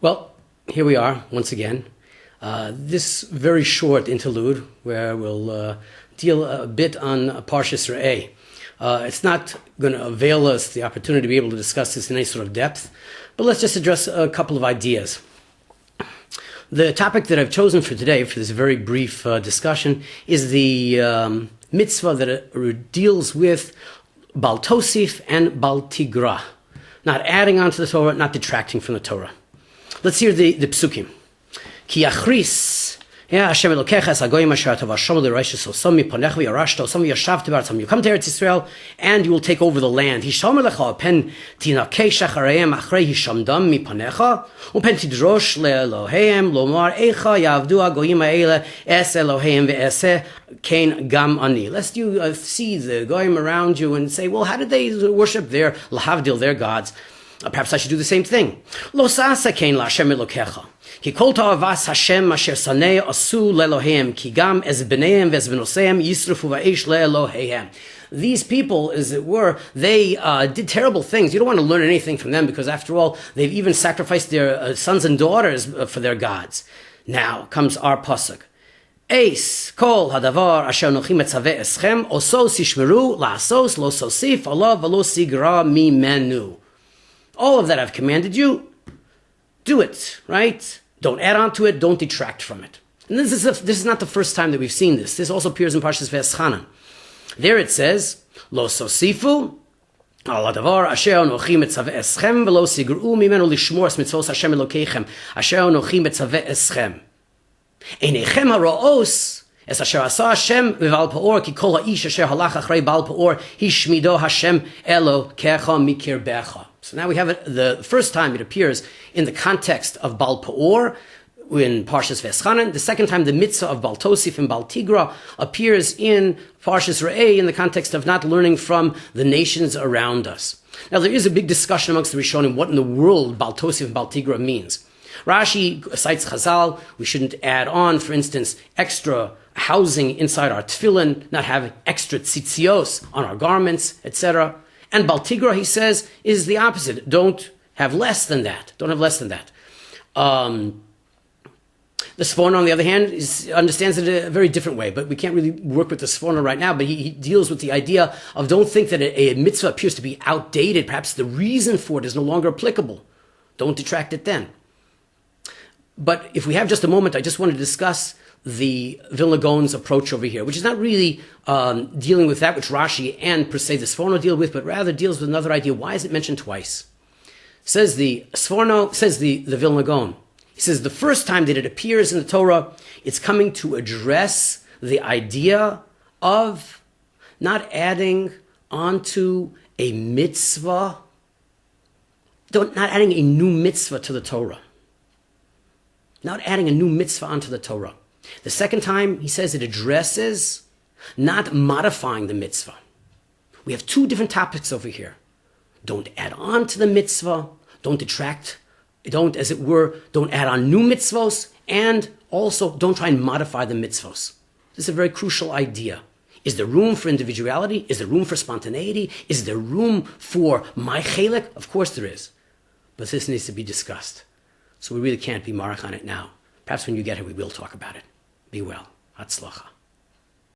Well, here we are once again. This very short interlude where we'll deal a bit on Parshas Reeh. It's not going to avail us the opportunity to be able to discuss this in any sort of depth, but let's just address a couple of ideas. The topic that I've chosen for today, for this very brief discussion, is the mitzvah that deals with Bal Tosif and Bal Tigra. Not adding on to the Torah, not detracting from the Torah. Let's hear the psukim. Ki achris, Hashem Elokecha es hagoyim asher atav Hashem l'reishis osom miponecha v'yarashto osom v'yashavte b'artzam. You come to Eretz Yisrael and you will take over the land. Hishomer lecha pen tinakei shachareim achrei hishamdam miponecha upen tidrosh leEloheim lomar eicha yavdu hagoyim ha'ele es Eloheim ve'eseh kain gam ani. Lest you see the goyim around you and say, well, how did they worship their lahavdil, their gods? Perhaps I should do the same thing. Lo sa'asa kain la'Hashem Elokecha. Ki kol ta'avas Hashem asher sanei asu le'Eloheim, ki gam ez b'neihem v'ez b'noseim yisrufu va'esh le'Eloheihem. These people, as it were, they did terrible things. You don't want to learn anything from them because, after all, they've even sacrificed their sons and daughters for their gods. Now comes our pasuk. Eis kol hadavar asher nochi metzaveh eschem oso sishmeru la'asos lo sosif alav v'lo sigra mimenu. All of that I've commanded you, do it, right? Don't add on to it, don't detract from it. And this is not the first time that we've seen this. This also appears in Parshas V'eschanan. There it says, Lo sosifu, al hadavar asher anochi metzaveh eschem v'lo sigru mimenu lishmor es mitzvos Hashem Elokeichem asher anochi metzaveh eschem. Einechem ha'ro'os es asher asa Hashem v'bal pa'or ki kol ha'ish asher halach achrei bal pa'or hishmido Hashem Elokecha mikirbecha. So now we have it, the first time it appears in the context of Bal Peor in Parshas V'eschanan. The second time the mitzvah of Bal Tosif and Bal Tigra appears in Parshas Reeh in the context of not learning from the nations around us. Now there is a big discussion amongst the Rishonim what in the world Bal Tosif and Bal Tigra means. Rashi cites Chazal, we shouldn't add on, for instance, extra housing inside our tefillin, not have extra tzitzios on our garments, etc. And Bal Tigra, he says, is the opposite. Don't have less than that. Don't have less than that. The Sforno, on the other hand, understands it a very different way, but we can't really work with the Sforno right now, but he deals with the idea of don't think that a mitzvah appears to be outdated. Perhaps the reason for it is no longer applicable. Don't detract it then. But if we have just a moment, I just want to discuss the Vilna Gaon's approach over here, which is not really dealing with that which Rashi and per se the Sforno deal with, but rather deals with another idea. Why is it mentioned twice? Says the Sforno, says the Vilna Gaon. He says the first time that it appears in the Torah, it's coming to address the idea of not adding onto a mitzvah, not adding a new mitzvah to the Torah. Not adding a new mitzvah onto the Torah. The second time, he says it addresses not modifying the mitzvah. We have two different topics over here. Don't add on to the mitzvah, don't detract, don't add on new mitzvos, and also don't try and modify the mitzvos. This is a very crucial idea. Is there room for individuality? Is there room for spontaneity? Is there room for my chelek? Of course there is. But this needs to be discussed. So we really can't be marach on it now. Perhaps when you get here, we will talk about it. Be well. Hatzlacha.